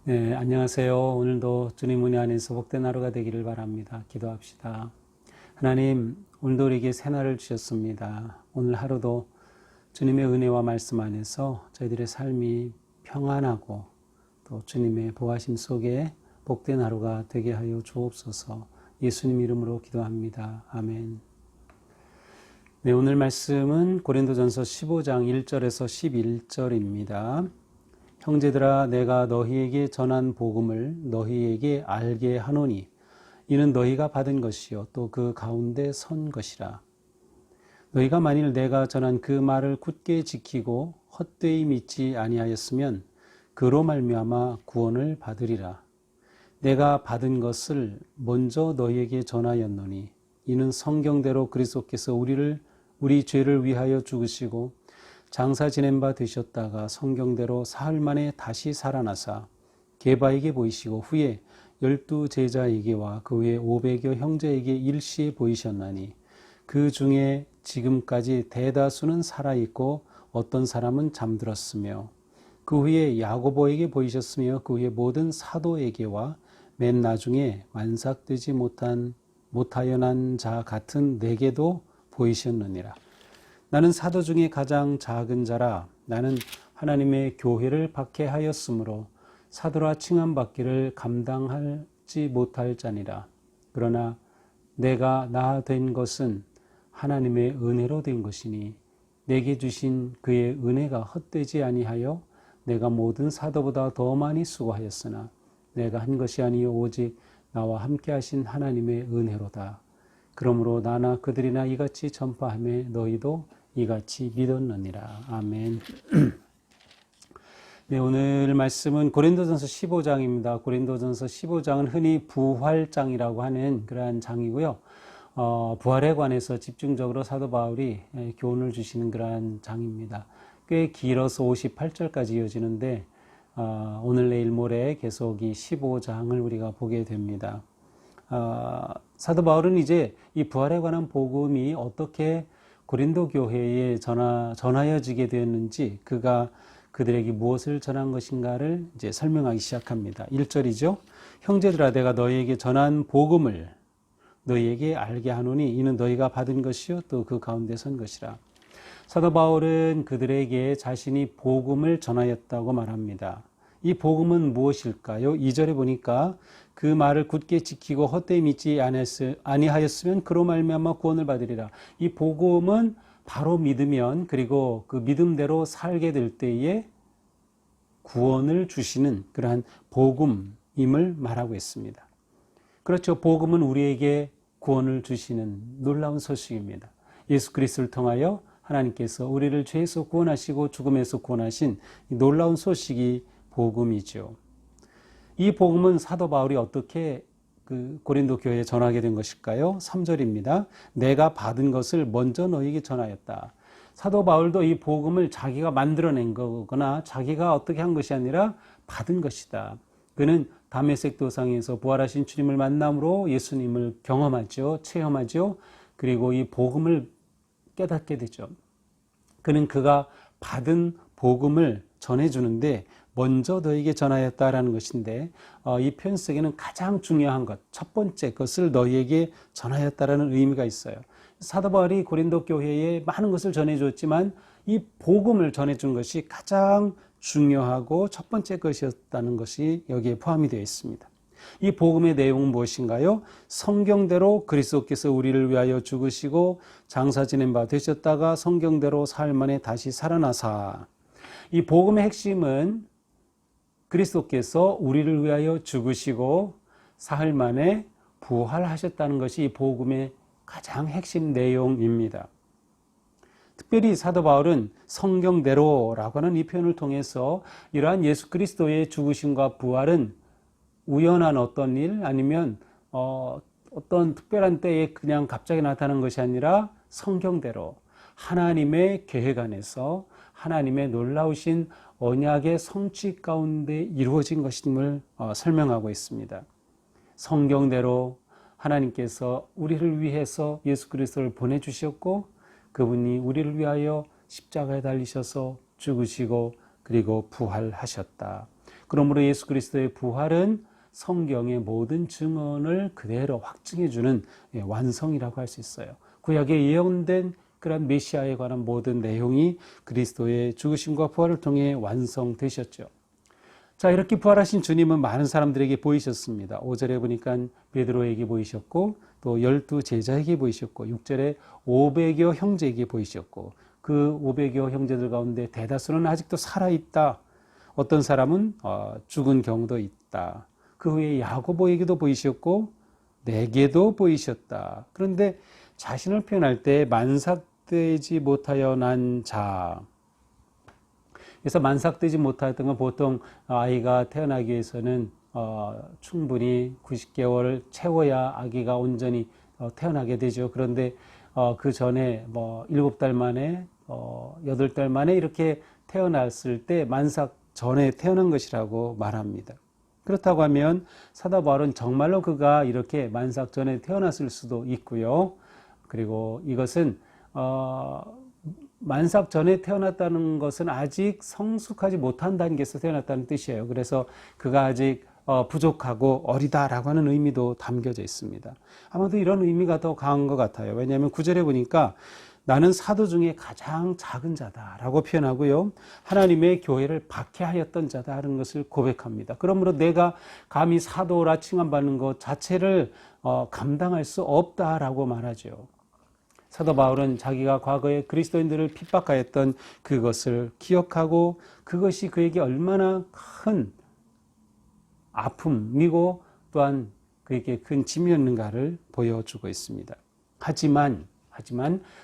네, 안녕하세요. 오늘도 주님 은혜 안에서 복된 하루가 되기를 바랍니다. 기도합시다. 하나님, 오늘도 우리에게 새날을 주셨습니다. 오늘 하루도 주님의 은혜와 말씀 안에서 저희들의 삶이 평안하고 또 주님의 보호하심 속에 복된 하루가 되게 하여 주옵소서. 예수님 이름으로 기도합니다. 아멘. 네, 오늘 말씀은 고린도전서 15장 1절에서 11절입니다. 형제들아, 내가 너희에게 전한 복음을 너희에게 알게 하노니 이는 너희가 받은 것이요 또 그 가운데 선 것이라. 너희가 만일 내가 전한 그 말을 굳게 지키고 헛되이 믿지 아니하였으면 그로 말미암아 구원을 받으리라. 내가 받은 것을 먼저 너희에게 전하였노니 이는 성경대로 그리스도께서 우리 죄를 위하여 죽으시고 장사 지낸 바 되셨다가 성경대로 사흘 만에 다시 살아나사 게바에게 보이시고 후에 12 제자에게와 그 후에 500여 형제에게 일시에 보이셨나니 그 중에 지금까지 대다수는 살아있고 어떤 사람은 잠들었으며 그 후에 야고보에게 보이셨으며 그 후에 모든 사도에게와 맨 나중에 만삭되지 못하여 난 자 같은 내게도 보이셨느니라. 나는 사도 중에 가장 작은 자라. 나는 하나님의 교회를 박해하였으므로 사도라 칭함받기를 감당하지 못할 자니라. 그러나 내가 나 된 것은 하나님의 은혜로 된 것이니 내게 주신 그의 은혜가 헛되지 아니하여 내가 모든 사도보다 더 많이 수고하였으나 내가 한 것이 아니요 오직 나와 함께 하신 하나님의 은혜로다. 그러므로 나나 그들이나 이같이 전파하며 너희도 이같이 믿었느니라. 아멘. 네, 오늘 말씀은 고린도전서 15장입니다. 고린도전서 15장은 흔히 부활장이라고 하는 그러한 장이고요. 부활에 관해서 집중적으로 사도 바울이 교훈을 주시는 그러한 장입니다. 꽤 길어서 58절까지 이어지는데 오늘 내일 모레 계속 이 15장을 우리가 보게 됩니다. 사도 바울은 이제 이 부활에 관한 복음이 어떻게 고린도 교회에 전하여지게 되었는지, 그가 그들에게 무엇을 전한 것인가를 이제 설명하기 시작합니다. 1절이죠. 형제들아, 내가 너희에게 전한 복음을 너희에게 알게 하노니 이는 너희가 받은 것이요 또 그 가운데 선 것이라. 사도 바울은 그들에게 자신이 복음을 전하였다고 말합니다. 이 복음은 무엇일까요? 2절에 보니까 그 말을 굳게 지키고 헛되이 믿지 아니하였으면 그로 말미암아 구원을 받으리라. 이 복음은 바로 믿으면, 그리고 그 믿음대로 살게 될 때에 구원을 주시는 그러한 복음임을 말하고 있습니다. 그렇죠. 복음은 우리에게 구원을 주시는 놀라운 소식입니다. 예수 그리스도를 통하여 하나님께서 우리를 죄에서 구원하시고 죽음에서 구원하신 이 놀라운 소식이 복음이죠. 이 복음은 사도 바울이 어떻게 그 고린도 교회에 전하게 된 것일까요? 3절입니다. 내가 받은 것을 먼저 너희에게 전하였다. 사도 바울도 이 복음을 자기가 만들어낸 거거나 자기가 어떻게 한 것이 아니라 받은 것이다. 그는 다메섹 도상에서 부활하신 주님을 만남으로 예수님을 경험하죠. 체험하죠. 그리고 이 복음을 깨닫게 되죠. 그는 그가 받은 복음을 전해주는데 먼저 너에게 전하였다라는 것인데, 이 표현 속에는 가장 중요한 것, 첫 번째 것을 너희에게 전하였다라는 의미가 있어요. 사도 바울이 고린도 교회에 많은 것을 전해줬지만 이 복음을 전해준 것이 가장 중요하고 첫 번째 것이었다는 것이 여기에 포함이 되어 있습니다. 이 복음의 내용은 무엇인가요? 성경대로 그리스도께서 우리를 위하여 죽으시고 장사 지낸 바 되셨다가 성경대로 사흘 만에 다시 살아나사. 이 복음의 핵심은 그리스도께서 우리를 위하여 죽으시고 사흘 만에 부활하셨다는 것이 이 복음의 가장 핵심 내용입니다. 특별히 사도 바울은 성경대로라고 하는 이 표현을 통해서 이러한 예수 그리스도의 죽으심과 부활은 우연한 어떤 일, 아니면 어떤 특별한 때에 그냥 갑자기 나타난 것이 아니라 성경대로 하나님의 계획 안에서 하나님의 놀라우신 언약의 성취 가운데 이루어진 것임을 설명하고 있습니다. 성경대로 하나님께서 우리를 위해서 예수 그리스도를 보내주셨고 그분이 우리를 위하여 십자가에 달리셔서 죽으시고 그리고 부활하셨다. 그러므로 예수 그리스도의 부활은 성경의 모든 증언을 그대로 확증해주는 완성이라고 할 수 있어요. 구약에 예언된 그런 메시아에 관한 모든 내용이 그리스도의 죽으심과 부활을 통해 완성되셨죠. 자, 이렇게 부활하신 주님은 많은 사람들에게 보이셨습니다. 5절에 보니까 베드로에게 보이셨고 또 12 제자에게 보이셨고 6절에 500여 형제에게 보이셨고 그 500여 형제들 가운데 대다수는 아직도 살아있다. 어떤 사람은 죽은 경우도 있다. 그 후에 야고보에게도 보이셨고 내게도 보이셨다. 그런데 자신을 표현할 때 만삭되지 못하여 난 자. 그래서 만삭되지 못했던 건 보통 아이가 태어나기 위해서는 충분히 90개월을 채워야 아기가 온전히 태어나게 되죠. 그런데 그 전에 뭐 7달 만에 8달 만에 이렇게 태어났을 때 만삭 전에 태어난 것이라고 말합니다. 그렇다고 하면 사도 바울은 정말로 그가 이렇게 만삭 전에 태어났을 수도 있고요. 그리고 이것은 만삭 전에 태어났다는 것은 아직 성숙하지 못한 단계에서 태어났다는 뜻이에요. 그래서 그가 아직 부족하고 어리다라고 하는 의미도 담겨져 있습니다. 아마도 이런 의미가 더 강한 것 같아요. 왜냐하면 9절에 보니까 나는 사도 중에 가장 작은 자다라고 표현하고요. 하나님의 교회를 박해하였던 자다라는 것을 고백합니다. 그러므로 내가 감히 사도라 칭함받는 것 자체를 감당할 수 없다라고 말하죠. 사도 바울은 자기가 과거에 그리스도인들을 핍박하였던 그것을 기억하고 그것이 그에게 얼마나 큰 아픔이고 또한 그에게 큰 짐이었는가를 보여주고 있습니다. 하지만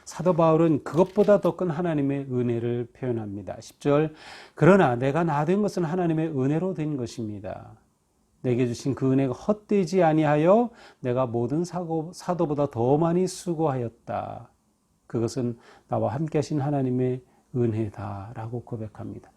사도 바울은 그것보다 더 큰 하나님의 은혜를 표현합니다. 10절 그러나 내가 나 된 것은 하나님의 은혜로 된 것입니다. 내게 주신 그 은혜가 헛되지 아니하여 내가 모든 사도보다 더 많이 수고하였다. 그것은 나와 함께 하신 하나님의 은혜다라고 고백합니다.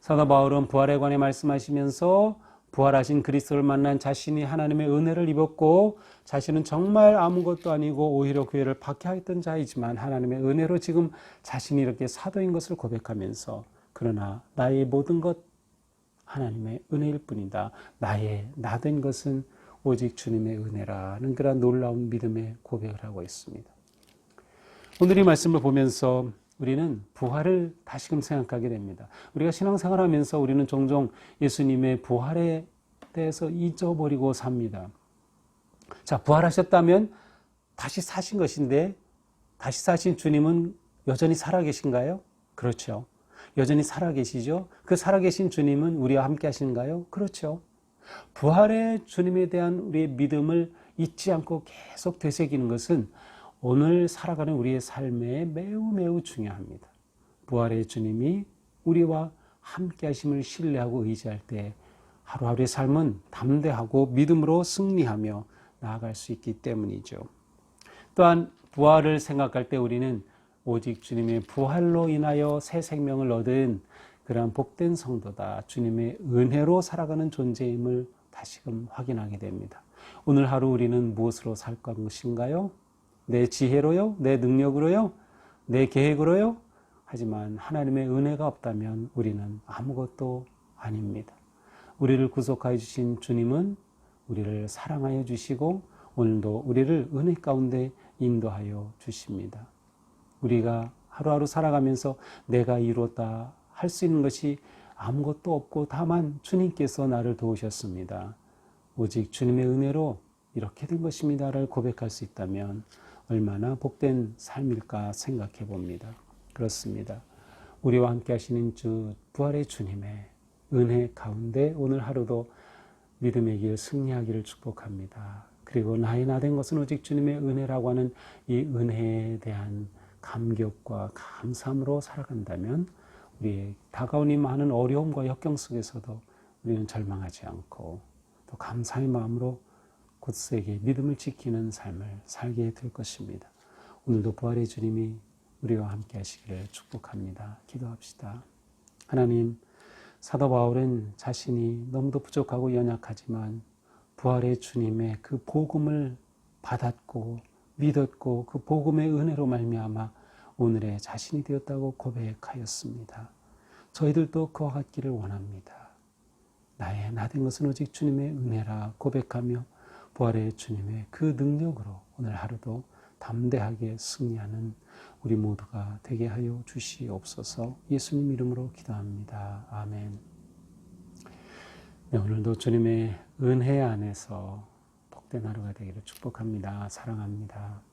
사도 바울은 부활에 관해 말씀하시면서 부활하신 그리스도를 만난 자신이 하나님의 은혜를 입었고 자신은 정말 아무것도 아니고 오히려 교회를 박해했던 자이지만 하나님의 은혜로 지금 자신이 이렇게 사도인 것을 고백하면서 그러나 나의 모든 것 하나님의 은혜일 뿐이다. 나의 나 된 것은 오직 주님의 은혜라는 그런 놀라운 믿음의 고백을 하고 있습니다. 오늘 이 말씀을 보면서 우리는 부활을 다시금 생각하게 됩니다. 우리가 신앙생활하면서 우리는 종종 예수님의 부활에 대해서 잊어버리고 삽니다. 자, 부활하셨다면 다시 사신 것인데 다시 사신 주님은 여전히 살아계신가요? 그렇죠. 여전히 살아계시죠. 그 살아계신 주님은 우리와 함께 하시는가요? 그렇죠. 부활의 주님에 대한 우리의 믿음을 잊지 않고 계속 되새기는 것은 오늘 살아가는 우리의 삶에 매우 중요합니다. 부활의 주님이 우리와 함께 하심을 신뢰하고 의지할 때 하루하루의 삶은 담대하고 믿음으로 승리하며 나아갈 수 있기 때문이죠. 또한 부활을 생각할 때 우리는 오직 주님의 부활로 인하여 새 생명을 얻은 그러한 복된 성도다. 주님의 은혜로 살아가는 존재임을 다시금 확인하게 됩니다. 오늘 하루 우리는 무엇으로 살 것인가요? 내 지혜로요? 내 능력으로요? 내 계획으로요? 하지만 하나님의 은혜가 없다면 우리는 아무것도 아닙니다. 우리를 구속하여 주신 주님은 우리를 사랑하여 주시고 오늘도 우리를 은혜 가운데 인도하여 주십니다. 우리가 하루하루 살아가면서 내가 이루었다 할 수 있는 것이 아무것도 없고 다만 주님께서 나를 도우셨습니다. 오직 주님의 은혜로 이렇게 된 것입니다를 고백할 수 있다면 얼마나 복된 삶일까 생각해 봅니다. 그렇습니다. 우리와 함께 하시는 주 부활의 주님의 은혜 가운데 오늘 하루도 믿음의 길 승리하기를 축복합니다. 그리고 나의 나 된 것은 오직 주님의 은혜라고 하는 이 은혜에 대한 감격과 감사함으로 살아간다면 우리의 다가오는 많은 어려움과 역경 속에서도 우리는 절망하지 않고 또 감사의 마음으로 굳세게 믿음을 지키는 삶을 살게 될 것입니다. 오늘도 부활의 주님이 우리와 함께 하시기를 축복합니다. 기도합시다. 하나님, 사도 바울은 자신이 너무도 부족하고 연약하지만 부활의 주님의 그 복음을 받았고 믿었고 그 복음의 은혜로 말미암아 오늘의 자신이 되었다고 고백하였습니다. 저희들도 그와 같기를 원합니다. 나의 나된 것은 오직 주님의 은혜라 고백하며 부활의 주님의 그 능력으로 오늘 하루도 담대하게 승리하는 우리 모두가 되게 하여 주시옵소서. 예수님 이름으로 기도합니다. 아멘. 네, 오늘도 주님의 은혜 안에서 복된 하루가 되기를 축복합니다. 사랑합니다.